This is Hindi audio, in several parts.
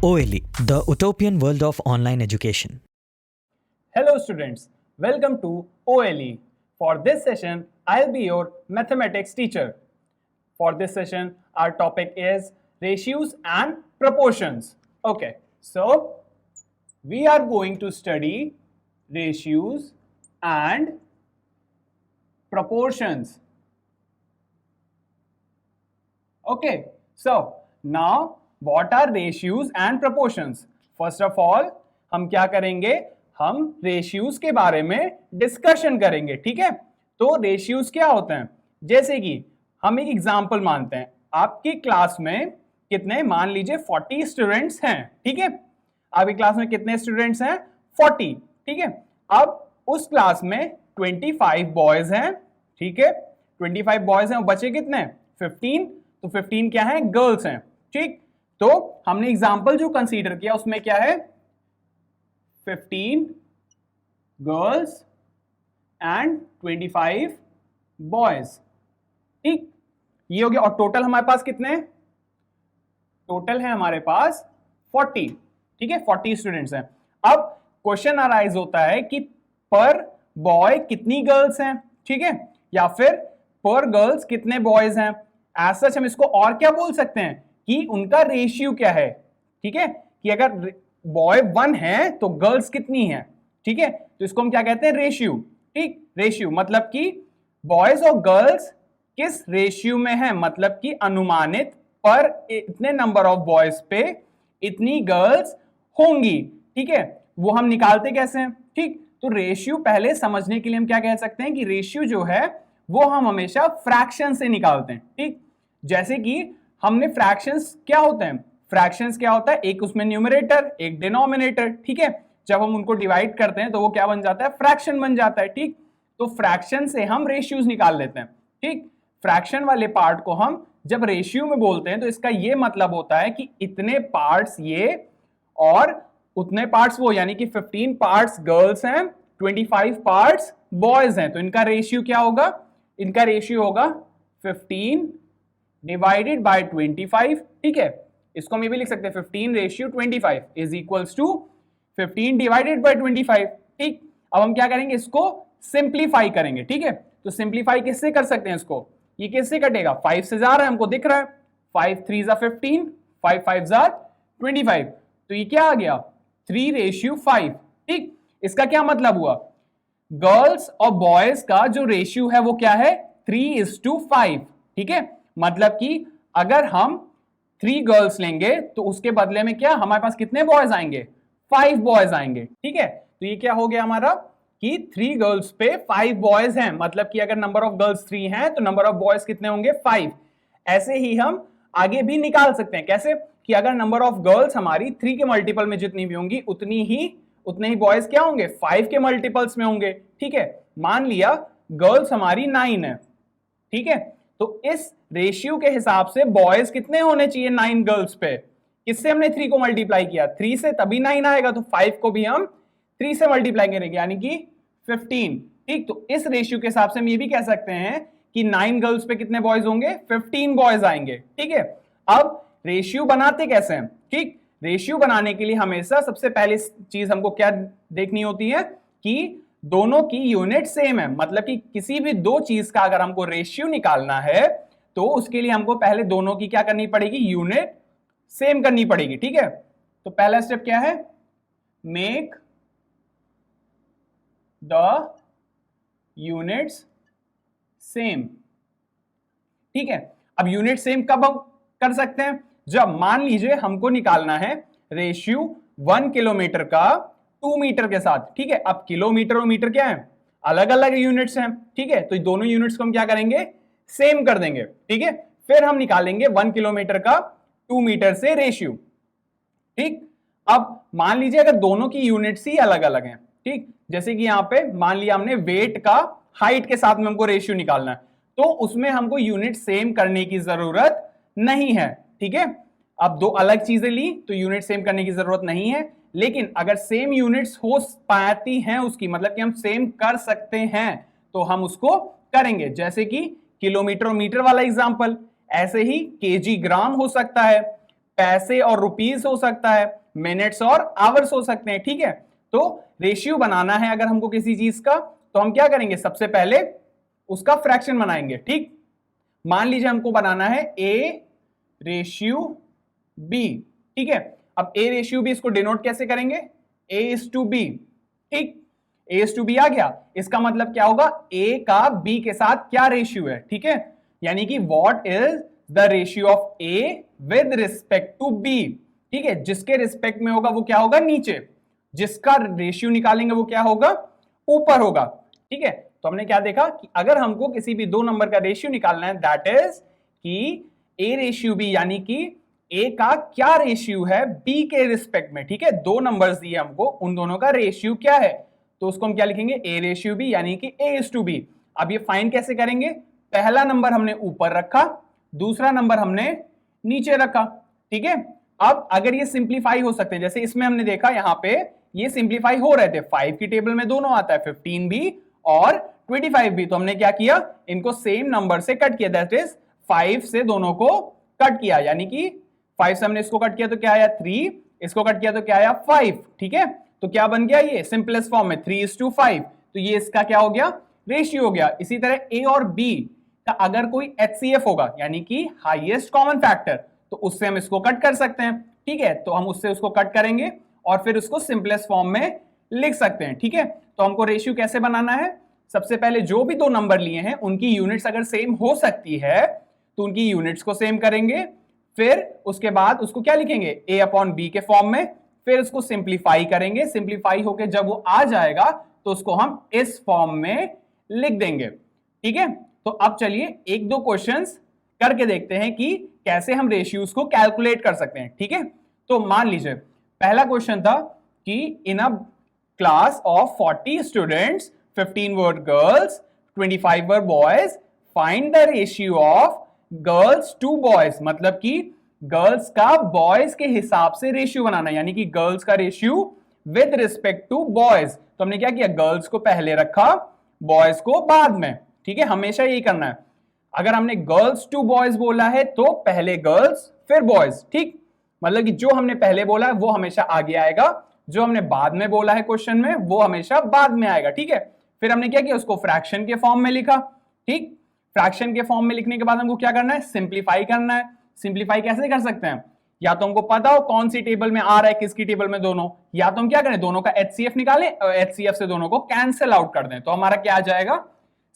OLE, the utopian world of online education. Hello students, welcome to OLE. For this session, I'll be your mathematics teacher. For this session, our topic is ratios and proportions. Okay, so we are going to study ratios and proportions. Okay, so now what are ratios and proportions? First of all, हम क्या करेंगे? हम रेशियोज के बारे में डिस्कशन करेंगे, ठीक है? तो रेशियोज क्या होते हैं? जैसे कि हम एक एग्जांपल मानते हैं, आपकी क्लास में कितने, मान लीजिए 40 स्टूडेंट्स हैं, ठीक है? आपकी क्लास में कितने स्टूडेंट्स हैं? 40, ठीक है? अब उस क्लास में 25 बॉयज हैं, ठीक है? 25 बॉयज हैं, बचे कितने? 15, तो 15 क्या है? गर्ल्स हैं, ठीक? तो हमने एग्जांपल जो कंसीडर किया उसमें क्या है? 15 गर्ल्स एंड 25 बॉयज, ठीक? ये हो गया। और टोटल हमारे पास कितने? टोटल है हमारे पास 40, ठीक है? 40 स्टूडेंट्स हैं। अब क्वेश्चन अराइज होता है कि पर बॉय कितनी गर्ल्स हैं, ठीक है? या फिर पर गर्ल्स कितने बॉयज हैं? एज सच हम इसको और क्या बोल सकते हैं कि उनका रेशियो क्या है, ठीक है? कि अगर बॉय 1 है तो गर्ल्स कितनी है, ठीक है? तो इसको हम क्या कहते हैं? रेशियो, ठीक? रेशियो मतलब कि बॉयज और गर्ल्स किस रेशियो में है, मतलब कि अनुमानित पर इतने नंबर ऑफ बॉयज पे इतनी गर्ल्स होंगी, ठीक है? वो हम निकालते कैसे हैं, ठीक? तो रेशियो पहले समझने के लिए हम क्या कह सकते हैं कि रेशियो जो है वो हम हमेशा फ्रैक्शन से निकालते हैं, ठीक? जैसे कि हमने फ्रैक्शंस क्या होते हैं? फ्रैक्शंस क्या होता है? एक उसमें न्यूमरेटर, एक डिनोमिनेटर, ठीक है? जब हम उनको डिवाइड करते हैं तो वो क्या बन जाता है? फ्रैक्शन बन जाता है, ठीक? तो फ्रैक्शन से हम रेशियोज निकाल लेते हैं, ठीक? फ्रैक्शन वाले पार्ट को हम जब रेशियो में बोलते हैं तो इसका ये मतलब होता है कि इतने पार्ट्स ये और उतने पार्ट्स वो, यानी कि 15 पार्ट्स गर्ल्स हैं, 25 पार्ट्स बॉयज हैं। तो इनका रेशियो क्या होगा? इनका रेशियो होगा 15 डिवाइडेड बाय 25, ठीक है? इसको हम ये भी लिख सकते हैं 15 ratio 25 is equals to 15 divided by 25, ठीक? अब हम क्या करेंगे? इसको सिंप्लीफाई करेंगे, ठीक है? तो सिंप्लीफाई किससे कर सकते हैं इसको? ये किससे कटेगा? 5 से जा रहा है, हमको दिख रहा है 5 3 जा 15, 5 5 जा 25, तो ये क्या आ गया? 3 रेशियो 5, ठीक? इसका क्या मतलब हुआ? गर्ल्स और बॉयज का जो रेशियो है वो क्या है? 3:5, ठीक है? मतलब कि अगर हम 3 गर्ल्स लेंगे तो उसके बदले में क्या हमारे पास कितने बॉयज आएंगे? 5 बॉयज आएंगे, ठीक है? तो ये क्या हो गया हमारा कि 3 गर्ल्स पे 5 बॉयज हैं, मतलब कि अगर नंबर ऑफ गर्ल्स 3 हैं तो नंबर ऑफ बॉयज कितने होंगे? 5। ऐसे ही हम आगे भी निकाल सकते हैं। कैसे? कि अगर नंबर ऑफ गर्ल्स हमारी 3 के मल्टीपल में जितनी भी होंगी उतने ही बॉयज क्या होंगे? 5 के मल्टीपल्स में होंगे, ठीक है? मान लिया गर्ल्स हमारी 9 है, ठीक है? तो इस रेशियो के हिसाब से बॉयज कितने होने चाहिए 9 गर्ल्स पे? किससे हमने 3 को मल्टीप्लाई किया? 3 से, तभी 9 आएगा। तो 5 को भी हम 3 से मल्टीप्लाई करेंगे, यानी कि 15, ठीक? तो इस रेशियो के हिसाब से हम ये भी कह सकते हैं कि 9 गर्ल्स पे कितने बॉयज होंगे? 15 बॉयज आएंगे, ठीक है? अब रेशियो बनाते कैसे हैं, ठीक? रेशियो बनाने के लिए हमेशा सबसे पहली चीज हमको क्या देखनी होती है कि दोनों की यूनिट सेम है। मतलब कि किसी भी दो चीज का अगर हमको रेशियो निकालना है तो उसके लिए हमको पहले दोनों की क्या करनी पड़ेगी? यूनिट सेम करनी पड़ेगी, ठीक है? तो पहला स्टेप क्या है? मेक द यूनिट्स सेम, ठीक है? अब यूनिट सेम कब हम कर सकते हैं? जब मान लीजिए हमको निकालना है रेशियो 1 किलोमीटर का 2 मीटर के साथ, ठीक है? अब किलोमीटर और मीटर क्या है? अलग अलग यूनिट्स हैं, ठीक है? तो दोनों यूनिट्स को हम क्या करेंगे? सेम कर देंगे, ठीक है? फिर हम निकालेंगे 1 किलोमीटर का 2 मीटर से रेशियो, ठीक? अब मान लीजिए अगर दोनों की यूनिट्स ही अलग अलग हैं, ठीक? जैसे कि यहां पे मान लिया हमने वेट का हाइट के साथ में हमको रेशियो निकालना है, तो उसमें हमको यूनिट सेम करने की जरूरत नहीं है, ठीक है? अब दो अलग चीजें ली तो यूनिट सेम करने की जरूरत नहीं है, लेकिन अगर सेम यूनिट्स हो पाती हैं उसकी, मतलब कि हम सेम कर सकते हैं, तो हम उसको करेंगे। जैसे कि किलोमीटर और मीटर वाला एग्जांपल, ऐसे ही केजी ग्राम हो सकता है, पैसे और रुपीस हो सकता है, मिनट्स और आवर्स हो सकते हैं, ठीक है। तो रेशियो बनाना है अगर हमको किसी चीज का, तो हम क्या करेंगे, सबसे पहले उसका फ्रैक्शन बनाएंगे, ठीक। मान लीजिए हमको बनाना है ए रेशियो बी, ठीक है। अब ए रेशियो बी इसको डिनोट कैसे करेंगे, ए इज टू बी, ठीक। ए इज टू बी आ गया, इसका मतलब क्या होगा, ए का बी के साथ क्या रेशियो है, ठीक है। यानी कि what is the ratio of a with respect to b, ठीक है। जिसके रिस्पेक्ट में होगा वो क्या होगा, नीचे, जिसका रेशियो निकालेंगे वो क्या होगा, ऊपर होगा, ठीक है। तो हमने क्या देखा कि अगर हमको किसी भी दो नंबर का रेशियो निकालना है, दैट इज कि ए रेशियो बी, यानी कि ए का क्या रेशियो है बी के रिस्पेक्ट में, ठीक है। दो नंबर्स दिए हमको, उन दोनों का रेशियो क्या है, तो उसको हम क्या लिखेंगे, ए रेशियो बी, यानी कि ए इज टू बी। अब ये फाइंड कैसे करेंगे, पहला नंबर हमने ऊपर रखा, दूसरा नंबर हमने नीचे रखा, ठीक है। अब अगर ये सिंप्लीफाई हो सकते हैं, जैसे इसमें हमने देखा यहां पे ये सिंप्लीफाई हो रहे थे, 5 की टेबल में दोनों आता है, 15 भी और 25 भी, तो हमने क्या किया, इनको सेम नंबर से कट किया, दैट इज 5 से दोनों को कट किया, यानी कि 5 से हमने इसको कट किया तो क्या आया 3, इसको कट किया तो क्या आया 5, ठीक है। तो क्या बन गया, ये सिंपलेस्ट फॉर्म में 3:5, तो ये इसका क्या हो गया, रेशियो हो गया। इसी तरह ए और बी का अगर कोई HCF होगा, यानी कि हाईएस्ट कॉमन फैक्टर, तो उससे हम इसको कट कर सकते हैं, ठीक है। तो हम उससे उसको कट करेंगे और फिर उसको सिंपलेस्ट फॉर्म में लिख सकते हैं, ठीक है। तो हमको रेशियो कैसे बनाना है, सबसे पहले जो भी दो नंबर लिए हैं उनकी यूनिट्स अगर सेम हो सकती है तो उनकी यूनिट्स को सेम करेंगे, फिर उसके बाद उसको क्या लिखेंगे, a अपॉन बी के फॉर्म में, फिर उसको सिंप्लीफाई करेंगे, सिंप्लीफाई होके जब वो आ जाएगा तो उसको हम इस फॉर्म में लिख देंगे, ठीक है। तो अब चलिए एक दो क्वेश्चंस करके देखते हैं कि कैसे हम रेशियोज को कैलकुलेट कर सकते हैं, ठीक है। तो मान लीजिए पहला क्वेश्चन था कि in a class of 40 students 15 were girls 25 were boys, find the ratio of girls to boys, मतलब कि गर्ल्स का बॉयज के हिसाब से रेशियो बनाना, यानी कि गर्ल्स का ratio with respect to boys. तो हमने क्या किया, गर्ल्स को पहले रखा, बॉयज को बाद में, ठीक है, हमेशा यही करना है। अगर हमने गर्ल्स टू बॉयज बोला है तो पहले गर्ल्स फिर बॉयज, ठीक, मतलब कि जो हमने पहले बोला है वो हमेशा आगे आएगा, जो हमने बाद में बोला है क्वेश्चन में वो हमेशा बाद में आएगा, ठीक है। फिर हमने क्या किया, उसको फ्रैक्शन के फॉर्म में लिखा, ठीक। फ्रैक्शन के फॉर्म में लिखने के बाद हमको क्या करना है, सिंप्लीफाई करना है। सिंप्लीफाई कैसे कर सकते हैं, या तो हमको पता हो कौन सी टेबल में आ रहा है, किसकी टेबल में दोनों, या तो हम क्या करें, दोनों का HCF निकालें और HCF से दोनों को कैंसिल आउट कर दें, तो हमारा क्या आ जाएगा,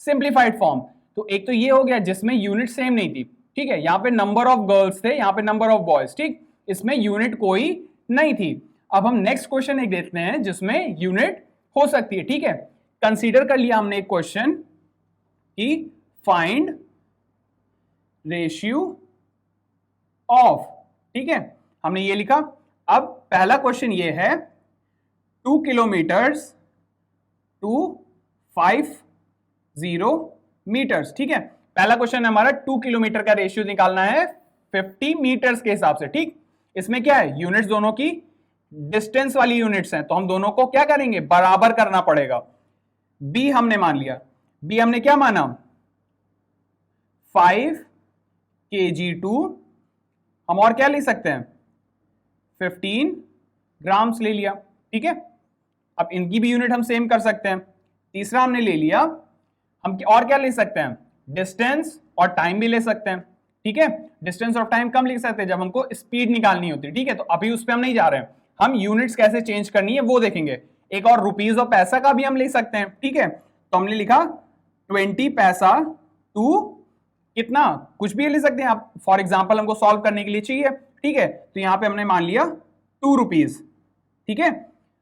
सिंप्लीफाइड फॉर्म। तो एक तो ये हो गया जिसमें यूनिट सेम नहीं थी, ठीक है, यहाँ पे नंबर ऑफ गर्ल्स थे, यहाँ पे नंबर ऑफ बॉयज, ठीक, इसमें यूनिट कोई नहीं थी। अब हम नेक्स्ट क्वेश्चन एक देखते हैं जिसमें यूनिट हो सकती है, ठीक है। कंसीडर कर लिया हमने एक क्वेश्चन कि फाइंड रेशियो ऑफ, ठीक है, हमने ये लिखा। अब पहला क्वेश्चन ये है 2 किलोमीटर्स टू 50 मीटर्स, ठीक है। पहला क्वेश्चन हमारा 2 किलोमीटर का रेशियो निकालना है 50 मीटर्स के हिसाब से, ठीक। इसमें क्या है, यूनिट्स दोनों की डिस्टेंस वाली यूनिट्स हैं, तो हम दोनों को क्या करेंगे, बराबर करना पड़ेगा। बी हमने मान लिया, बी हमने क्या माना, 5 kg2, हम और क्या ले सकते हैं, 15 ग्राम्स ले लिया, ठीक है। अब इनकी भी यूनिट हम सेम कर सकते हैं। तीसरा हमने ले लिया, हम और क्या ले सकते हैं, डिस्टेंस और टाइम भी ले सकते हैं, ठीक है। डिस्टेंस और टाइम कम लिख सकते हैं जब हमको स्पीड निकालनी होती है, ठीक है। तो अभी उस पर हम नहीं जा रहे हैं, हम यूनिट्स कैसे चेंज करनी है वो देखेंगे। एक और रुपीज और पैसा का भी हम ले सकते हैं, ठीक है। तो हमने लिखा 20 पैसा टू कितना, कुछ भी ले सकते हैं आप, फॉर एग्जाम्पल हमको सॉल्व करने के लिए चाहिए, ठीक है। तो यहां पे हमने मान लिया 2 रुपीज, ठीक है।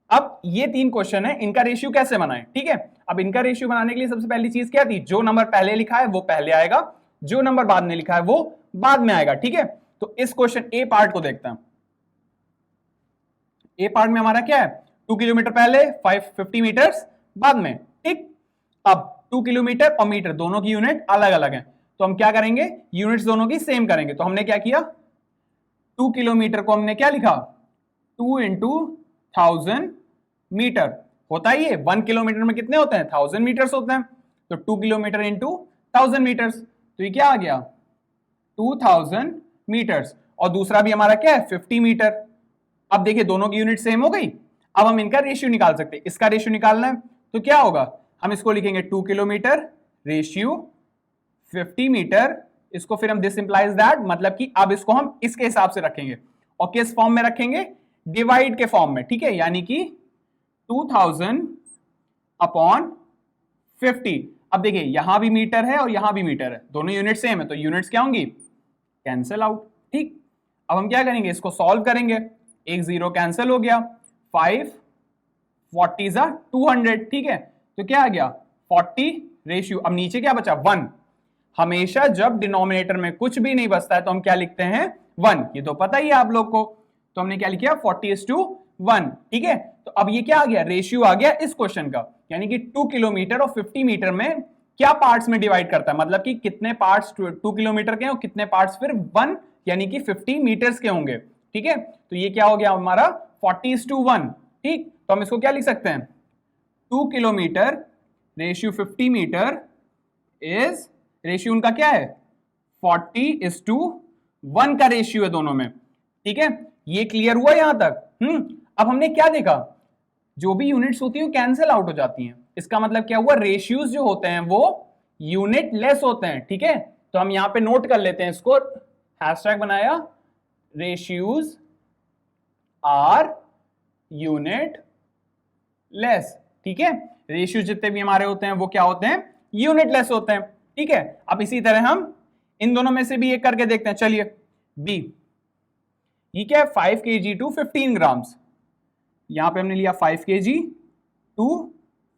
अब ये 3 क्वेश्चन है, इनका रेशियो कैसे बनाएं, ठीक है। अब इनका रेशियो बनाने के लिए सबसे पहली चीज क्या थी, जो नंबर पहले लिखा है वो पहले आएगा, जो नंबर बाद में लिखा है वो बाद में आएगा, ठीक है। तो इस क्वेश्चन ए पार्ट को देखते हैं। ए पार्ट में हमारा क्या है, 2 किलोमीटर पहले, 50 मीटर्स बाद में, ठीक। अब 2 किलोमीटर और मीटर दोनों की यूनिट अलग अलग है, तो हम क्या करेंगे, यूनिट्स दोनों की सेम करेंगे। तो हमने क्या किया, 2 किलोमीटर को हमने क्या लिखा, 2 × 1000 मीटर होता है, ये 1 किलोमीटर में कितने होते हैं, 1000 मीटर्स होते हैं, तो 2 किलोमीटर × 1000 मीटर्स, तो ये क्या आ गया 2000 मीटर्स। और दूसरा भी हमारा क्या है 50 मीटर। अब देखिए दोनों की यूनिट सेम हो गई। अब हम इनका रेशियो निकाल सकते हैं। इसका रेशियो निकालना है तो क्या होगा, हम इसको लिखेंगे 2 किलोमीटर रेशियो 50 मीटर। इसको फिर हम दिस इंप्लाइज दैट, मतलब कि अब इसको हम इसके हिसाब से रखेंगे और किस फॉर्म में रखेंगे, डिवाइड के फॉर्म में, ठीक है, यानी कि 2000 अपॉन 50। अब देखिए यहां भी मीटर है और यहां भी मीटर है, दोनों यूनिट सेम है, तो यूनिट्स क्या होंगी, कैंसिल आउट। ठीक, अब हम क्या करेंगे, इसको सॉल्व करेंगे। एक जीरो कैंसिल हो गया, 5 40 200, ठीक है, तो क्या आ गया 40 रेशियो। अब नीचे क्या बचा 1। हमेशा जब डिनोमिनेटर में कुछ भी नहीं बचता है तो हम क्या लिखते हैं 1, ये तो पता ही है आप लोग को। तो हमने क्या लिखा 40:1, ठीक है। तो अब ये क्या आ गया, रेशियो आ गया इस क्वेश्चन का, यानी कि 2 किलोमीटर और 50 मीटर में क्या पार्ट्स में डिवाइड करता है, मतलब कि कितने पार्ट्स 2 किलोमीटर के और कितने पार्ट्स फिर 1 यानी कि 50 मीटर्स के होंगे, ठीक है। तो ये क्या हो गया हमारा 40:1, ठीक। तो हम इसको क्या लिख सकते हैं, 2 kilometre ratio 50 metre is, ratio उनका क्या है 40:1 का रेशियो है दोनों में, ठीक है। ये क्लियर हुआ यहां तक। अब हमने क्या देखा, जो भी यूनिट्स होती है वो कैंसिल आउट हो जाती हैं। इसका मतलब क्या हुआ, रेशियोज जो होते हैं वो यूनिट लेस होते हैं, ठीक है। तो हम यहां पे नोट कर लेते हैं इसको, हैशटैग बनाया, रेशियोज आर यूनिट लेस, ठीक है। रेशियो जितने भी हमारे होते हैं वो क्या होते हैं, यूनिट लेस होते हैं, ठीक है। अब इसी तरह हम इन दोनों में से भी एक करके देखते हैं। चलिए बी, ये क्या है 5 kg टू 15 ग्राम्स। यहां पे हमने लिया 5 kg टू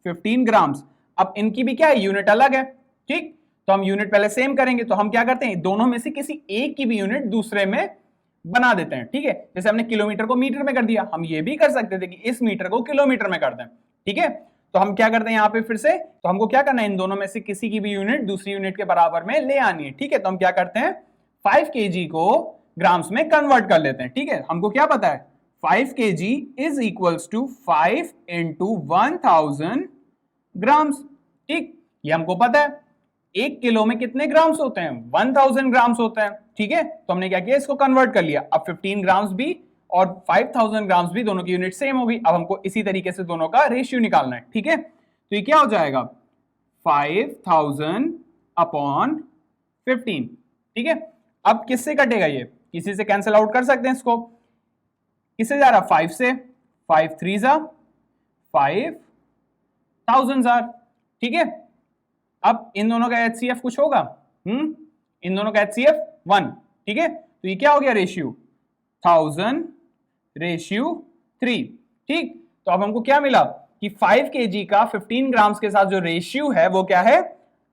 15 ग्राम्स। अब इनकी भी क्या है, यूनिट अलग है, ठीक। तो हम यूनिट पहले सेम करेंगे, तो हम क्या करते हैं, दोनों में से किसी एक की भी यूनिट दूसरे में बना देते हैं, ठीक है। जैसे हमने किलोमीटर को मीटर में कर दिया, हम ये भी कर सकते थे कि इस मीटर को किलोमीटर में कर दें, ठीक है। तो हम क्या करते हैं यहां पे फिर से, तो हमको क्या करना है, इन दोनों में से किसी की भी यूनिट दूसरी यूनिट के बराबर में ले आनी है, ठीक है। तो हम क्या करते हैं 5 kg को ग्राम्स में कन्वर्ट कर लेते हैं, ठीक है। हमको क्या पता है 5 kg is equals to 5 into 1000 grams, ठीक। ये हमको पता है 1 किलो में कितने ग्राम्स होते हैं, 1000 ग्राम्स होते हैं, ठीक है। तो हमने क्या किया, इसको कन्वर्ट कर लिया। अब 15 ग्राम्स भी और 5000 ग्राम्स भी, दोनों की यूनिट सेम होगी। अब हमको इसी तरीके से दोनों का रेशियो निकालना है, ठीक है। तो ये क्या हो जाएगा 5000 अपॉन 15, ठीक है। अब किससे कटेगा, ये किसी से कैंसिल आउट कर सकते हैं इसको, किससे जा रहा 5 से, 5 3 5000, ठीक है। अब इन दोनों का HCF कुछ होगा, इन दोनों का HCF 1, ठीक है। तो ये क्या हो गया रेशियो 1000 रेशियो 3, ठीक। तो अब हमको क्या मिला कि 5 kg का 15 ग्राम्स के साथ जो रेशियो है वो क्या है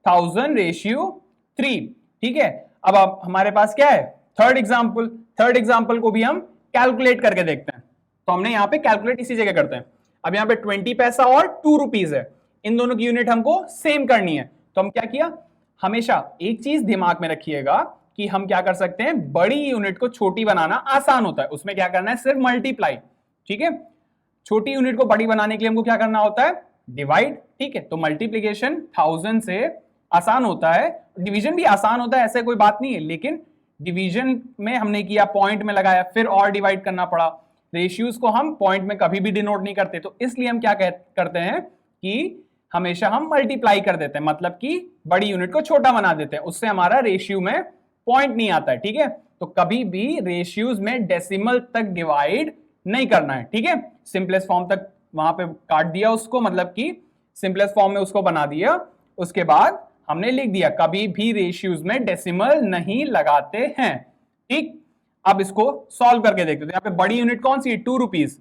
1000 रेशियो 3, ठीक है। अब हमारे पास क्या है थर्ड एग्जाम्पल को भी हम कैलकुलेट करके देखते हैं। तो हमने यहाँ पे कैलकुलेट इसी जगह करते हैं। अब यहाँ पे 20 पैसा और 2 रुपीज है, इन दोनों की यूनिट हमको सेम करनी है। तो हम क्या किया, हमेशा एक चीज दिमाग में रखिएगा कि हम क्या कर सकते हैं, बड़ी यूनिट को छोटी बनाना आसान होता है, उसमें क्या करना है सिर्फ मल्टीप्लाई, ठीक है। छोटी यूनिट को बड़ी बनाने के लिए हमको क्या करना होता है, डिवाइड, ठीक है। तो मल्टीप्लीकेशन 1000 से आसान होता है, डिवीजन भी आसान होता है, ऐसे कोई बात नहीं है, लेकिन डिवीजन में हमने किया पॉइंट में लगाया, फिर और डिवाइड करना पड़ा। रेशियोज को हम पॉइंट में कभी भी डिनोट नहीं करते, तो इसलिए हम क्या करते हैं कि हमेशा हम मल्टीप्लाई कर देते हैं, मतलब कि बड़ी यूनिट को छोटा बना देते हैं, उससे हमारा रेशियो में पॉइंट नहीं आता है, ठीक है। तो कभी भी रेशियोज में डेसिमल तक डिवाइड नहीं करना है, ठीक है। सिंपलेस्ट फॉर्म तक वहां पे काट दिया उसको, मतलब कि सिंपलेस्ट फॉर्म में उसको बना दिया, उसके बाद हमने लिख दिया कभी भी रेशियोज में डेसिमल नहीं लगाते हैं, ठीक। अब इसको सॉल्व करके देखते हैं। यहाँ पे बड़ी यूनिट कौन सी है 2 रुपीज,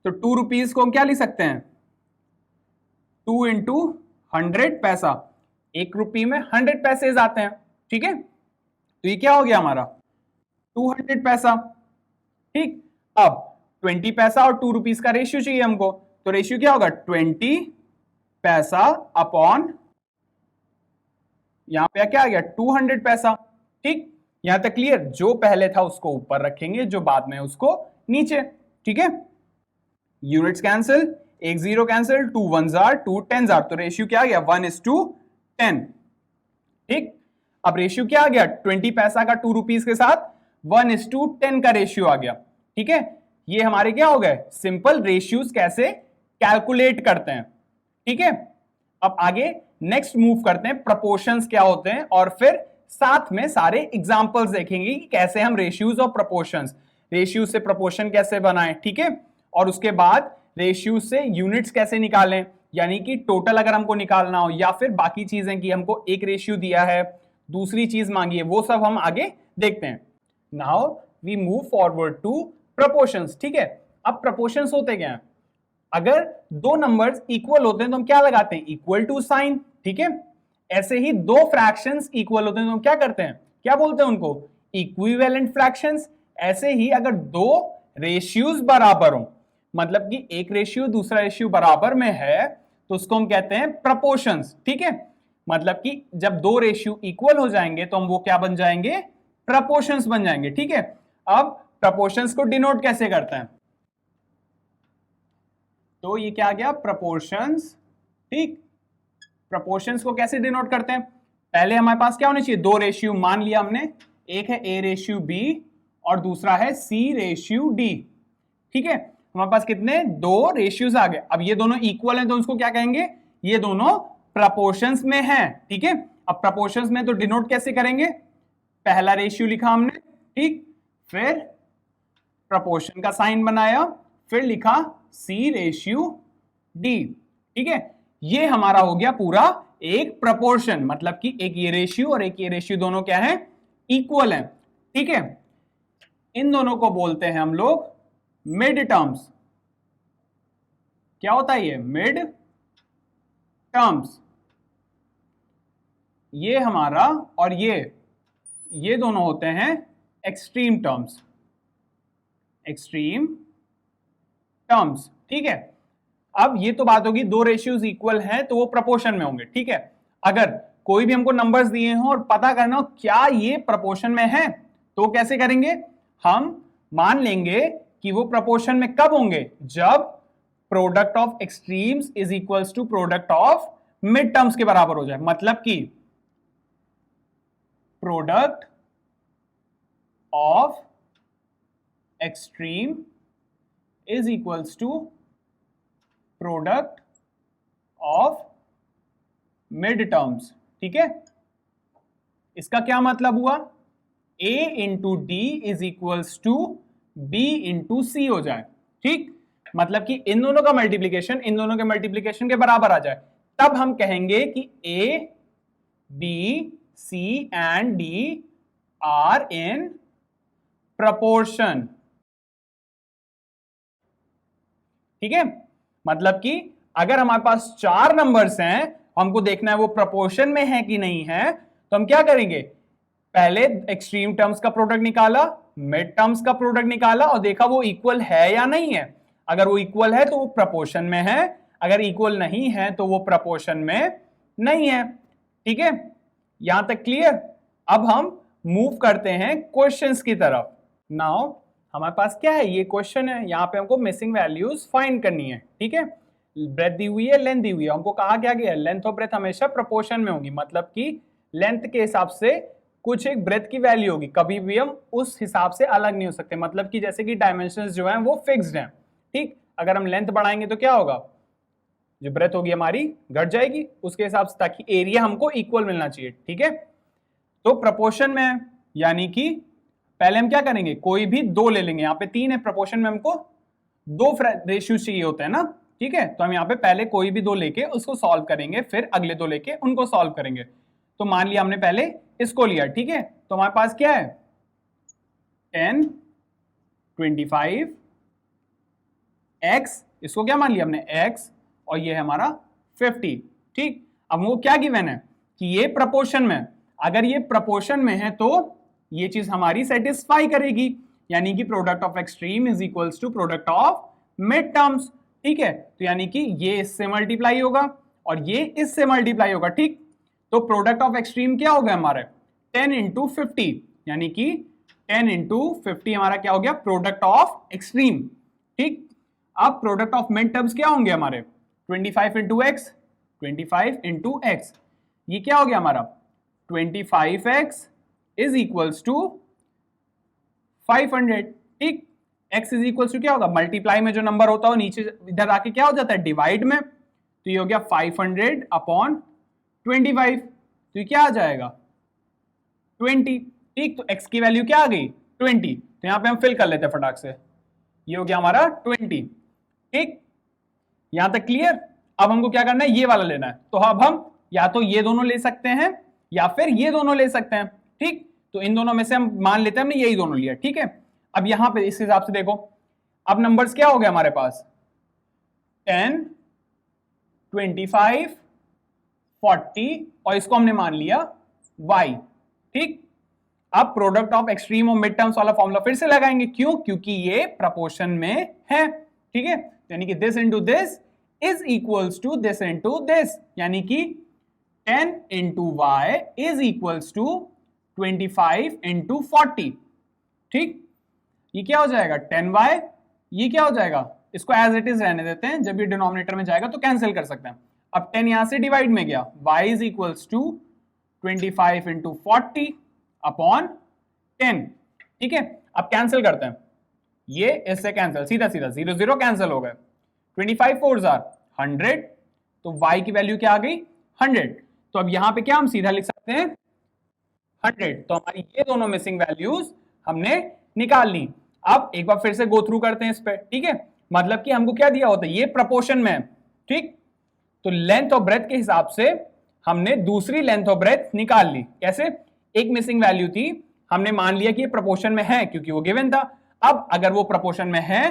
तो 2 रुपीज को हम क्या लिख सकते हैं 2 इंटू 100 पैसा, 1 रुपये में 100 पैसे आते हैं, ठीक है। तो ये क्या हो गया हमारा 200 पैसा, ठीक। अब 20 पैसा और 2 रुपीज का रेशियो चाहिए हमको, तो रेशियो क्या होगा 20 पैसा अपॉन, यहां पे क्या आ गया 200 पैसा, ठीक। यहां तक क्लियर, जो पहले था उसको ऊपर रखेंगे, जो बाद में उसको नीचे, ठीक है। Units cancel, 1 0 cancel, 2 1s are 2 10s are, तो रेशियो क्या आ गया 1:10, ठीक। अब रेशियो क्या आ गया 20 पैसा का 2 रुपीज के साथ 1:10 का रेशियो आ गया। ठीक है, ये हमारे क्या हो गए, सिंपल रेशियोज कैसे कैलकुलेट करते हैं। ठीक है, अब आगे नेक्स्ट मूव करते हैं, प्रपोर्शंस क्या होते हैं, और फिर साथ में सारे एग्जांपल्स देखेंगे कि कैसे हम रेशियोज और प्रपोर्शंस, रेशियो से प्रपोर्शन कैसे बनाएं। ठीक है, और उसके बाद रेशियो से यूनिट्स कैसे निकालें, यानी कि टोटल अगर हमको निकालना हो, या फिर बाकी चीजें कि हमको एक रेशियो दिया है, दूसरी चीज मांगी है, वो सब हम आगे देखते हैं। Now we move forward to proportions. ठीक है, अब प्रपोर्शंस होते क्या हैं, अगर दो नंबर्स इक्वल होते हैं तो हम क्या लगाते हैं, इक्वल टू साइन। ठीक है, ऐसे ही दो फ्रैक्शंस इक्वल होते हैं तो हम क्या करते हैं, क्या बोलते हैं उनको, इक्विवेलेंट फ्रैक्शंस। ऐसे ही अगर दो रेशियोज बराबर हो, मतलब कि एक रेशियो दूसरा रेशियो बराबर में है, तो उसको हम कहते हैं प्रपोर्शंस। ठीक है, मतलब कि जब दो रेशियो इक्वल हो जाएंगे तो हम वो क्या बन जाएंगे, प्रपोर्शंस बन जाएंगे। ठीक है, अब प्रपोर्शंस को डिनोट कैसे करते हैं, तो ये क्या आ गया, प्रपोर्शंस। ठीक, प्रपोर्शंस को कैसे डिनोट करते हैं, पहले हमारे पास क्या होने चाहिए, दो रेशियो मान लिया हमने, एक है a रेशियो b और दूसरा है c रेशियो d। ठीक है, हमारे पास कितने, दो रेशियोज आ गए। अब ये दोनों इक्वल हैं तो उसको क्या कहेंगे, ये दोनों प्रपोर्शंस में हैं। ठीक है, अब प्रपोर्शंस में तो डिनोट कैसे करेंगे, पहला रेशियो लिखा हमने, ठीक, फिर प्रपोर्शन का साइन बनाया, फिर लिखा c रेशियो d। ठीक है, ये हमारा हो गया पूरा एक प्रपोर्शन, मतलब कि एक ये रेशियो और एक ये रेशियो दोनों क्या है, इक्वल है। ठीक है, इन दोनों को बोलते हैं हम लोग मिड टर्म्स। क्या होता है ये, मिड टर्म्स। ये हमारा और ये दोनों होते हैं एक्सट्रीम टर्म्स, एक्सट्रीम टर्म्स। ठीक है, अब ये तो बात होगी दो रेशियोज इक्वल हैं तो वो प्रपोर्शन में होंगे। ठीक है, अगर कोई भी हमको नंबर्स दिए हो और पता करना हो क्या ये प्रपोर्शन में है, तो कैसे करेंगे, हम मान लेंगे कि वो प्रपोर्शन में कब होंगे, जब product of extremes is equals to product of mid terms के बराबर हो जाए। मतलब कि product of extreme is equals to product of mid terms. ठीक है, इसका क्या मतलब हुआ, a into D is equals to B into C हो जाए। ठीक, मतलब कि इन दोनों का मल्टीप्लीकेशन इन दोनों के मल्टीप्लीकेशन के बराबर आ जाए, तब हम कहेंगे कि a, b, c and d are in proportion. ठीक है, मतलब कि अगर हमारे पास चार नंबर्स हैं, हमको देखना है वो प्रपोर्शन में है कि नहीं है, तो हम क्या करेंगे, पहले एक्सट्रीम टर्म्स का प्रोडक्ट निकाला, मिड टर्म्स का प्रोडक्ट निकाला और देखा वो इक्वल है या नहीं है। अगर वो इक्वल है तो वो प्रपोर्शन में है, अगर इक्वल नहीं है तो वो प्रपोर्शन में नहीं है। ठीक है, यहां तक क्लियर। अब हम मूव करते हैं क्वेश्चंस की तरफ। नाउ हमारे पास क्या है, ये क्वेश्चन है, यहां पे हमको मिसिंग वैल्यूज फाइंड करनी है। ठीक है, ब्रेथ दी हुई है, लेंथ दी हुई है, हमको कहा क्या गया है, लेंथ और ब्रेथ हमेशा प्रोपोर्शन में होगी, मतलब कि लेंथ के हिसाब से कुछ एक ब्रेथ की वैल्यू होगी, कभी भी हम उस हिसाब से अलग नहीं हो सकते। मतलब कि जैसे कि डायमेंशंस जो हैं वो फिक्स्ड हैं। ठीक, अगर हम लेंथ बढ़ाएंगे तो क्या होगा, जो ब्रेथ होगी हमारी घट जाएगी उसके हिसाब से, ताकि एरिया हमको इक्वल मिलना चाहिए। ठीक है, तो प्रोपोर्शन में है, यानी कि पहले हम क्या करेंगे, कोई भी दो ले लेंगे, यहाँ पे तीन है, प्रोपोर्शन में हमको दो रेशियो चाहिए होते हैं ना। ठीक है, तो हम यहाँ पे पहले कोई भी दो लेके उसको सॉल्व करेंगे, फिर अगले दो लेके उनको सॉल्व करेंगे। तो मान लिया हमने पहले इसको लिया। ठीक है, तो हमारे पास क्या है, 10, 25, x, इसको क्या मान लिया हमने x, और ये है हमारा 50। ठीक, अब वो क्या गिवन है कि ये प्रपोर्शन में, अगर ये प्रपोर्शन में है तो ये चीज हमारी सेटिस्फाई करेगी, यानी कि product of extreme is equals to product of mid terms. ठीक है, तो यानी कि ये इससे मल्टीप्लाई होगा और ये इससे मल्टीप्लाई होगा। ठीक, तो प्रोडक्ट ऑफ एक्सट्रीम क्या हो गया हमारे, 10 इंटू 50, यानी कि 10 इंटू 50 हमारा क्या हो गया, प्रोडक्ट ऑफ एक्सट्रीम। ठीक, अब प्रोडक्ट ऑफ मिड टर्म्स क्या होंगे हमारे, 25 इंटू एक्स, 25 इंटू एक्स, ये क्या हो गया हमारा 25x इज इक्वल्स टू 500। ठीक, x इज इक्वल टू क्या होगा, मल्टीप्लाई में जो नंबर होता है नीचे इधर आके क्या हो जाता है, डिवाइड में। तो ये हो गया 500 अपॉन 25, तो ये क्या आ जाएगा 20। ठीक, तो x की वैल्यू क्या आ गई 20। तो यहां पे हम फिल कर लेते हैं फटाक से, ये हो गया हमारा 20। ठीक, यहां तक क्लियर। अब हमको क्या करना है, ये वाला लेना है। तो अब हम या तो ये दोनों ले सकते हैं या फिर ये दोनों ले सकते हैं। ठीक, तो इन दोनों में से हम मान लेते हैं हमने यही दोनों लिया। ठीक है, अब यहां पे इस हिसाब से देखो, अब नंबर्स क्या हो गया हमारे पास 10, 25, 40 और इसको हमने मान लिया y। ठीक, अब प्रोडक्ट ऑफ एक्सट्रीम और मिड टर्म्स वाला फॉर्मूला फिर से लगाएंगे। क्यों, क्योंकि ये प्रपोर्शन में है। ठीक है, यानी कि this into this is equals to this into this, यानी कि 10 into y is equals to 25 into 40। ठीक, ये क्या हो जाएगा 10y, ये क्या हो जाएगा, इसको एज इट इज रहने देते हैं, जब ये डिनोमिनेटर में जाएगा तो कैंसिल कर सकते हैं। अब 10 यहां से डिवाइड में गया, y is equals to 25 into 40 upon 10। ठीक है, अब कैंसिल करते हैं, ये इससे कैंसिल, सीधा सीधा 0 0 कैंसिल हो गए। 25 4 आर 100, तो y की वैल्यू क्या आ गई 100। तो अब यहां पे क्या हम सीधा लिख सकते हैं 100। तो हमारी ये दोनों मिसिंग वैल्यूज हमने निकाल ली। अब एक बार फिर से गो थ्रू करते हैं इस पे। ठीक है, मतलब कि हमको क्या दिया होता है, ये प्रपोर्शन में है। ठीक, तो लेंथ और ब्रेथ के हिसाब से हमने दूसरी लेंथ और ब्रेथ निकाल ली। कैसे, एक मिसिंग वैल्यू थी, हमने मान लिया कि ये प्रपोर्शन में है क्योंकि वो गिवन था। अब अगर वो प्रपोर्शन में है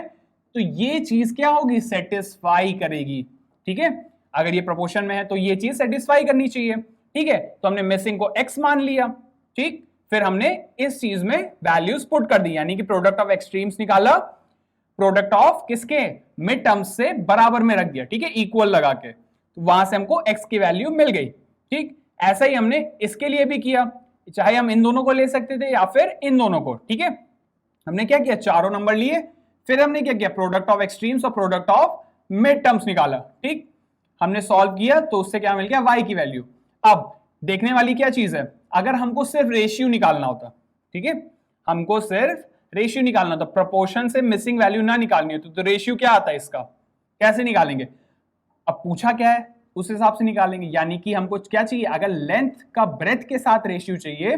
तो ये चीज क्या होगी, सेटिस्फाई करेगी। ठीक है, अगर ये प्रपोर्शन में है तो ये चीज सेटिस्फाई करनी चाहिए। ठीक है, तो हमने मिसिंग को x मान लिया। ठीक, फिर हमने इस चीज में वैल्यूज पुट कर दी, यानी कि प्रोडक्ट ऑफ एक्सट्रीम्स निकाला, प्रोडक्ट ऑफ किसके, मिड टर्म्स से बराबर में रख दिया। ठीक है, इक्वल लगा के, तो वहां से हमको x की वैल्यू मिल गई। ठीक, ऐसा ही हमने इसके लिए भी किया, चाहे हम इन दोनों को ले सकते थे या फिर इन दोनों को। ठीक है, हमने क्या किया, चारों नंबर लिए, फिर हमने क्या किया, प्रोडक्ट ऑफ एक्सट्रीम्स और प्रोडक्ट ऑफ मिड टर्म्स निकाला। ठीक, हमने सॉल्व किया तो उससे क्या मिल गया, y की वैल्यू। अब देखने वाली क्या चीज है, अगर हमको सिर्फ रेशियो निकालना होता, ठीक है, हमको सिर्फ रेशियो निकालना होता, प्रपोर्शन से मिसिंग वैल्यू ना निकालनी होती, तो रेशियो क्या आता है इसका, कैसे निकालेंगे। अब पूछा क्या है उस हिसाब से निकालेंगे, यानी कि हमको क्या चाहिए, अगर लेंथ का ब्रेथ के साथ रेशियो चाहिए,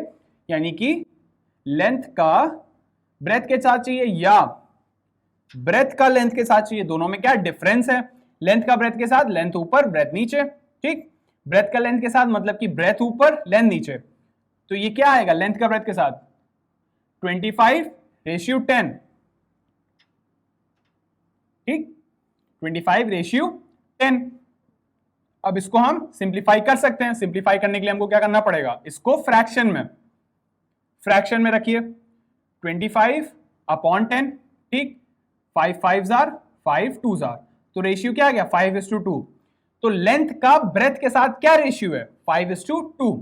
यानी कि लेंथ का ब्रेथ के साथ चाहिए या ब्रेथ का लेंथ के साथ चाहिए, दोनों में क्या डिफरेंस है, लेंथ का ब्रेथ के साथ, लेंथ ऊपर ब्रेथ नीचे। ठीक, ब्रेथ का लेंथ के साथ मतलब कि ब्रेथ ऊपर लेंथ नीचे, तो ये क्या आएगा लेंथ का ब्रेथ के साथ 25 रेशियो 10। ठीक, 25 रेशियो 10। अब इसको हम सिंप्लीफाई कर सकते हैं, सिंप्लीफाई करने के लिए हमको क्या करना पड़ेगा, इसको फ्रैक्शन में रखिए, 25 अपॉन 10। ठीक, 5 5 जार 5 2 जार, तो रेशियो क्या आ गया 5:2। तो लेंथ का ब्रेथ के साथ क्या रेशियो है 5:2।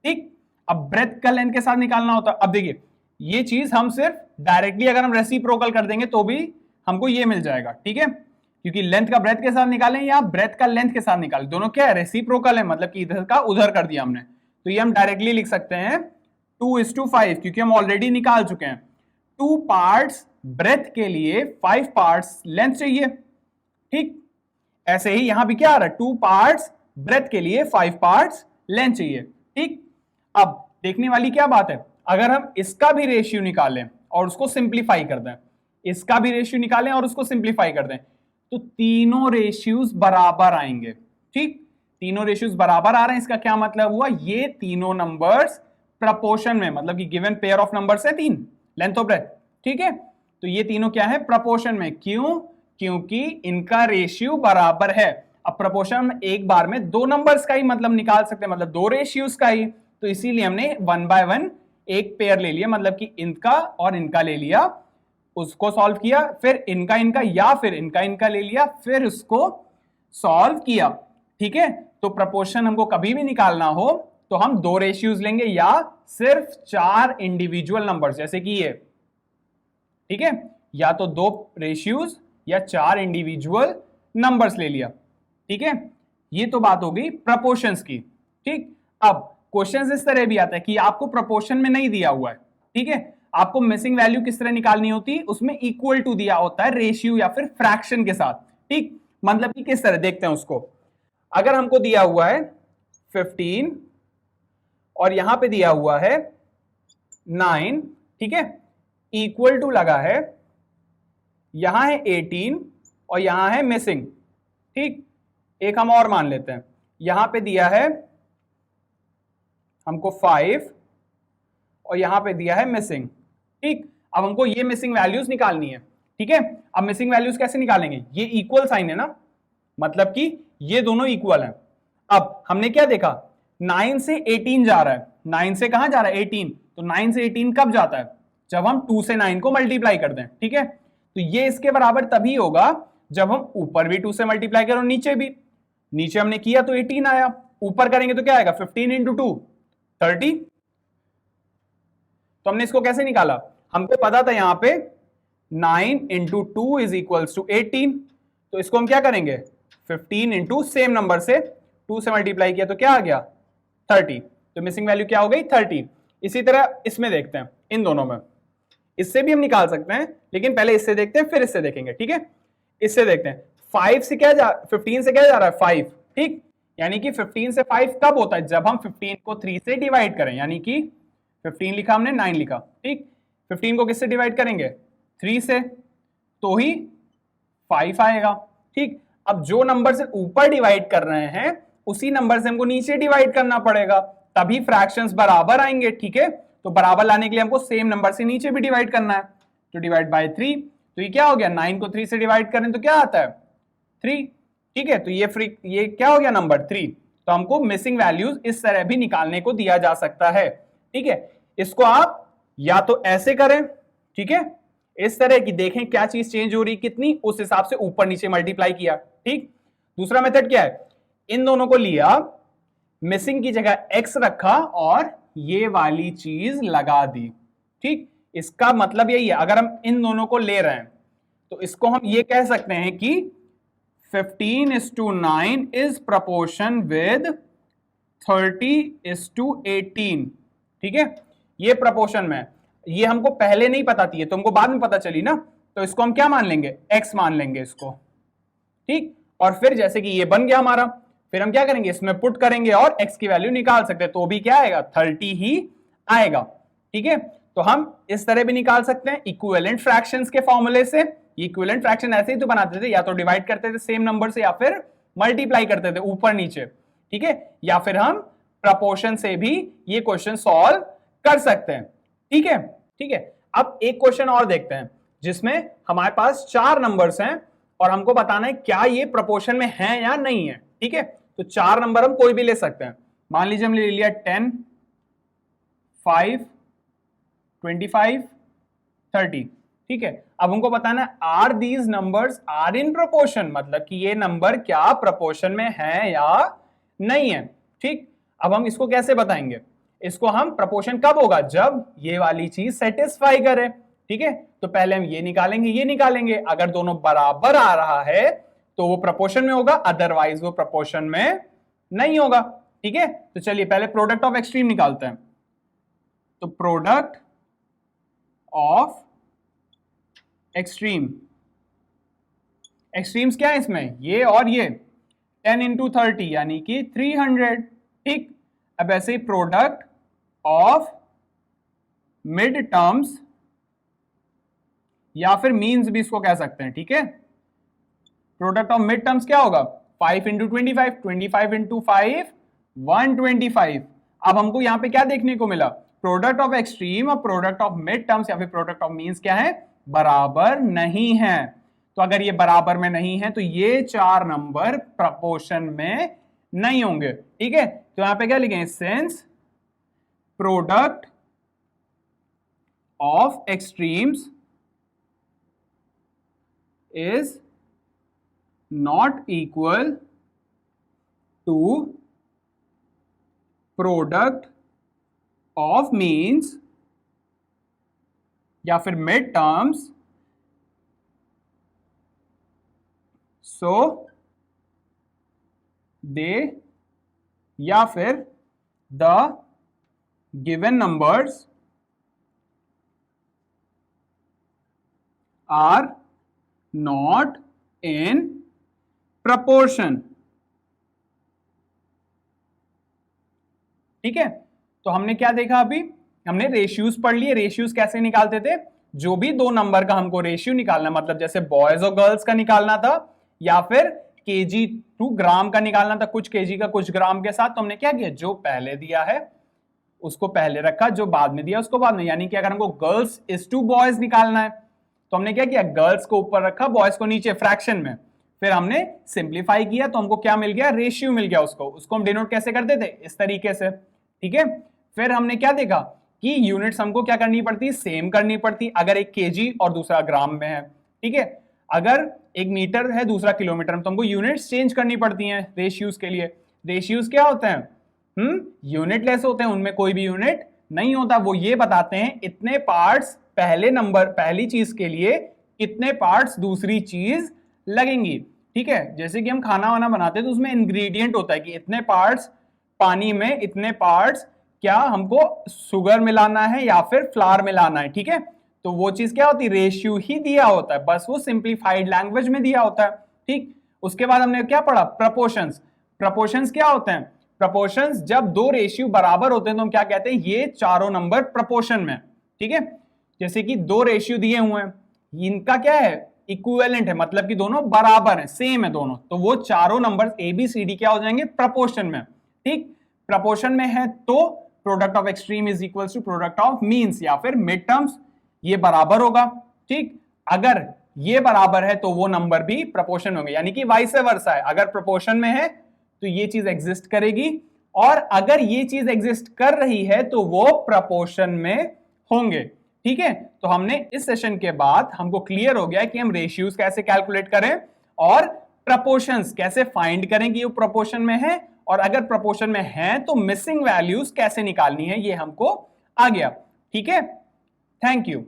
ठीक, अब ब्रेथ का लेंथ के साथ निकालना होता है। अब देखिए ये चीज हम सिर्फ डायरेक्टली अगर हम रेसिप्रोकल कर देंगे तो भी हमको ये मिल जाएगा। ठीक है, क्योंकि लेंथ का ब्रेथ के साथ निकालें या ब्रेथ का लेंथ के साथ निकालें, दोनों क्या है रेसिप्रोकल है, मतलब कि इधर का उधर कर दिया हमने, तो ये हम डायरेक्टली लिख सकते हैं 2:5, क्योंकि हम ऑलरेडी निकाल चुके हैं 2 पार्ट्स ब्रेथ के लिए 5 पार्ट्स लेंथ चाहिए। ठीक, ऐसे ही यहां भी क्या आ रहा है 2 पार्ट्स ब्रेथ के लिए 5 पार्ट्स लेंथ चाहिए। ठीक, अब देखने वाली क्या बात है, अगर हम इसका भी रेशियो निकालें और उसको सिंप्लीफाई कर दें, इसका भी रेशियो निकालें और उसको सिंप्लीफाई कर दें, तो तीनों रेशियोज बराबर आएंगे। ठीक, तीनों रेशियोज बराबर आ रहे हैं, इसका क्या मतलब हुआ, ये तीनों नंबर्स प्रपोर्शन में, मतलब कि गिवन पेयर ऑफ नंबर्स है 3 लेंथ और ब्रेथ। ठीक है, तो ये तीनों क्या है प्रपोर्शन में, क्यों, क्योंकि इनका रेशियो बराबर है। अब प्रपोर्शन में एक बार में 2 नंबर्स का ही मतलब निकाल सकते हैं, मतलब 2 रेशियोज का ही, तो इसीलिए हमने 1 बाय 1 एक पेयर ले लिया, मतलब कि इनका और इनका ले लिया, उसको सॉल्व किया, फिर इनका इनका या फिर इनका इनका ले लिया, फिर उसको सॉल्व किया। ठीक है, तो प्रपोर्शन हमको कभी भी निकालना हो तो हम 2 रेशियोज लेंगे या सिर्फ 4 इंडिविजुअल नंबर्स, जैसे कि ये। ठीक है, या तो 2 रेशियोज या 4 इंडिविजुअल नंबर्स ले लिया। ठीक है, ये तो बात हो गई प्रपोर्शंस की। ठीक, अब क्वेश्चंस इस तरह भी आता है कि आपको प्रपोर्शन में नहीं दिया हुआ है। ठीक है, आपको मिसिंग वैल्यू किस तरह निकालनी होती है, उसमें इक्वल टू दिया होता है रेशियो या फिर फ्रैक्शन के साथ। ठीक, मतलब कि किस तरह देखते हैं उसको। अगर हमको दिया हुआ है 15 और यहां पे दिया हुआ है 9, ठीक है, इक्वल टू लगा है, यहां है 18 और यहां है मिसिंग। ठीक, एक हम और मान लेते हैं, यहां पे दिया है हमको 5 और यहां पे दिया है मिसिंग। ठीक, अब हमको ये मिसिंग वैल्यूज निकालनी है। ठीक है, अब मिसिंग वैल्यूज कैसे निकालेंगे, ये इक्वल साइन है ना, मतलब कि ये दोनों इक्वल हैं। अब हमने क्या देखा, 9 से 18 जा रहा है, 9 से कहां जा रहा है 18, तो 9 से 18 कब जाता है, जब हम 2 से 9 को मल्टीप्लाई कर दें। ठीक है, तो ये इसके बराबर तभी होगा जब हम ऊपर भी 2 से मल्टीप्लाई करें और नीचे भी। नीचे हमने किया तो 18 आया, ऊपर करेंगे तो क्या आएगा 15 इंटू 2 30। तो हमने इसको कैसे निकाला, हमको पता था यहां पे 9 इंटू 2 इज इक्वल्स टू 18, तो इसको हम क्या करेंगे 15 इंटू सेम नंबर से 2 से मल्टीप्लाई किया तो क्या आ गया 30, तो मिसिंग वैल्यू क्या हो गई 30। इसी तरह इसमें देखते हैं, इन दोनों में, इससे भी हम निकाल सकते हैं, लेकिन पहले इससे देखते हैं फिर इससे देखेंगे। ठीक है, इससे देखते हैं 5 से क्या 15 से क्या जा रहा है 5। ठीक, यानी कि 15 से 5 कब होता है, जब हम 15 को 3 से डिवाइड करें, यानी कि 15 लिखा हमने 9 लिखा। ठीक, 15 को किससे डिवाइड करेंगे 3 से, तो ही 5 आएगा। ठीक, अब जो नंबर से ऊपर डिवाइड कर रहे हैं उसी नंबर से हमको नीचे डिवाइड करना पड़ेगा, तभी फ्रैक्शंस बराबर आएंगे। ठीक है, तो बराबर लाने के लिए हमको सेम नंबर से नीचे भी डिवाइड करना है, तो डिवाइड बाय 3, तो ये क्या हो गया 9 को 3 से डिवाइड करें तो क्या आता है 3। ठीक है, तो ये क्या हो गया नंबर 3। तो हमको मिसिंग वैल्यूज इस तरह भी निकालने को दिया जा सकता है। ठीक है, इसको आप या तो ऐसे करें, ठीक है, इस तरह की देखें क्या चीज चेंज हो रही कितनी, उस हिसाब से ऊपर नीचे मल्टीप्लाई किया। ठीक, दूसरा मेथड क्या है, इन दोनों को लिया, मिसिंग की जगह x रखा और ये वाली चीज लगा दी। ठीक, इसका मतलब यही है, अगर हम इन दोनों को ले रहे हैं तो इसको हम ये कह सकते हैं कि 15:9 इज प्रपोर्शन विद 30:18। ठीक है, ये प्रपोर्शन में, ये हमको पहले नहीं पता थी, तुमको बाद में पता चली ना, तो इसको हम क्या मान लेंगे x मान लेंगे इसको। ठीक, और फिर जैसे कि ये बन गया हमारा, फिर हम क्या करेंगे इसमें पुट करेंगे और x की वैल्यू निकाल सकते हैं, तो भी क्या आएगा 30 ही आएगा। ठीक है, तो हम इस तरह भी निकाल सकते हैं इक्विवेलेंट फ्रैक्शंस के फॉर्मूले से। इक्विवेलेंट फ्रैक्शन ऐसे ही तो बनाते थे, या तो डिवाइड करते थे सेम नंबर से या फिर मल्टीप्लाई करते थे ऊपर नीचे। ठीक है, या फिर हम प्रपोर्शन से भी ये क्वेश्चन सॉल्व कर सकते हैं। ठीक है, ठीक है, अब एक क्वेश्चन और देखते हैं जिसमें हमारे पास 4 नंबर्स हैं और हमको बताना है क्या ये प्रपोर्शन में है या नहीं है। ठीक है, तो 4 नंबर हम कोई भी ले सकते हैं, मान लीजिए हमने ले लिया 10, 5, 25, 30। ठीक है, अब हमको बताना है are these numbers are in proportion, मतलब कि ये नंबर क्या प्रोपोर्शन में है या नहीं है। ठीक, अब हम इसको कैसे बताएंगे, इसको हम प्रोपोर्शन कब होगा जब ये वाली चीज सेटिस्फाई करे। ठीक है, तो पहले हम ये निकालेंगे, ये निकालेंगे, अगर दोनों बराबर आ रहा है तो वो प्रोपोर्शन में होगा, अदरवाइज वो प्रोपोर्शन में नहीं होगा। ठीक है, तो चलिए पहले प्रोडक्ट ऑफ एक्सट्रीम निकालते हैं। तो प्रोडक्ट ऑफ एक्सट्रीम, एक्सट्रीम्स क्या है इसमें, ये और ये, 10 इंटू 30 यानी कि 300। ठीक, अब ऐसे ही प्रोडक्ट ऑफ मिड टर्म्स या फिर मीन्स भी इसको कह सकते हैं। ठीक है, प्रोडक्ट ऑफ मिड टर्म्स क्या होगा 5 इंटू 25, 25 इंटू 5 125। अब हमको यहां पे क्या देखने को मिला, प्रोडक्ट ऑफ एक्सट्रीम और प्रोडक्ट ऑफ मिड टर्म्स या फिर प्रोडक्ट ऑफ मीन्स क्या है, बराबर नहीं है। तो अगर ये बराबर में नहीं है तो ये 4 नंबर प्रपोर्शन में नहीं होंगे। ठीक है, तो यहां पे क्या लिखेंगे, since product of extremes is not equal to product of means या फिर mid terms, so they या फिर the given numbers are not in proportion. ठीक है, तो हमने क्या देखा, अभी हमने रेशियोज पढ़ लिए। रेशियोज कैसे निकालते थे, जो भी दो नंबर का हमको रेशियो निकालना, मतलब जैसे बॉयज और गर्ल्स का निकालना था या फिर केजी टू ग्राम का निकालना था, कुछ केजी का कुछ ग्राम के साथ, तो हमने क्या किया, जो पहले दिया है उसको पहले रखा, जो बाद में दिया उसको बाद में। यानी कि अगर हमको गर्ल्स इज टू बॉयज निकालना है तो हमने क्या किया, गर्ल्स को ऊपर रखा, बॉयज को नीचे फ्रैक्शन में। फिर हमने सिंप्लीफाई किया तो हमको क्या मिल गया, रेशियो मिल गया। उसको हम डिनोट कैसे करते थे, इस तरीके से। ठीक है, फिर हमने क्या देखा कि यूनिट्स हमको क्या करनी पड़ती, सेम करनी पड़ती, अगर एक केजी और दूसरा ग्राम में है। ठीक है, अगर एक मीटर है दूसरा किलोमीटर में, तो हमको यूनिट्स चेंज करनी पड़ती हैं रेशियोज के लिए। रेशियोज क्या होते हैं, यूनिटलेस होते हैं, उनमें कोई भी यूनिट नहीं होता। वो ये बताते हैं इतने पार्ट्स पहले नंबर, पहली चीज के लिए कितने पार्ट्स दूसरी चीज लगेंगी। ठीक है, जैसे कि हम खाना वाना बनाते हैं तो उसमें इंग्रेडिएंट होता है कि इतने पार्ट्स पानी में, इतने पार्ट्स क्या हमको शुगर मिलाना है या फिर फ्लावर मिलाना है। ठीक है, तो वो चीज क्या होती है, रेशियो ही दिया होता है, बस वो सिंप्लीफाइड लैंग्वेज में दिया होता है। ठीक, उसके बाद हमने क्या पढ़ा, प्रपोर्शंस। प्रपोर्शंस क्या होते हैं, प्रपोर्शंस जब दो रेशियो बराबर होते हैं तो हम क्या कहते हैं, ये चारों नंबर प्रपोर्शन में। ठीक है, जैसे कि दो रेशियो दिए हुए हैं, इनका क्या है, इक्विवेलेंट है, मतलब कि दोनों बराबर हैं, सेम है दोनों, तो वो चारों number a b c d क्या हो जाएंगे, प्रपोर्शन में। ठीक, प्रपोर्शन में है तो product of extreme is equal to product of means या फिर मिड टर्म्स, ये बराबर होगा। ठीक, अगर ये बराबर है तो वो नंबर भी प्रपोर्शन होंगे, यानी कि वाइस वर्सा है, अगर प्रपोर्शन में है तो ये चीज एग्जिस्ट करेगी, और अगर ये चीज एग्जिस्ट कर रही है तो वो प्रपोर्शन में होंगे। ठीक है, तो हमने इस सेशन के बाद हमको क्लियर हो गया कि हम रेशियोज कैसे कैलकुलेट करें और प्रपोर्शंस कैसे फाइंड करें कि वो प्रपोर्शन में है, और अगर प्रपोर्शन में है तो मिसिंग वैल्यूज कैसे निकालनी है, ये हमको आ गया। ठीक है, थैंक यू।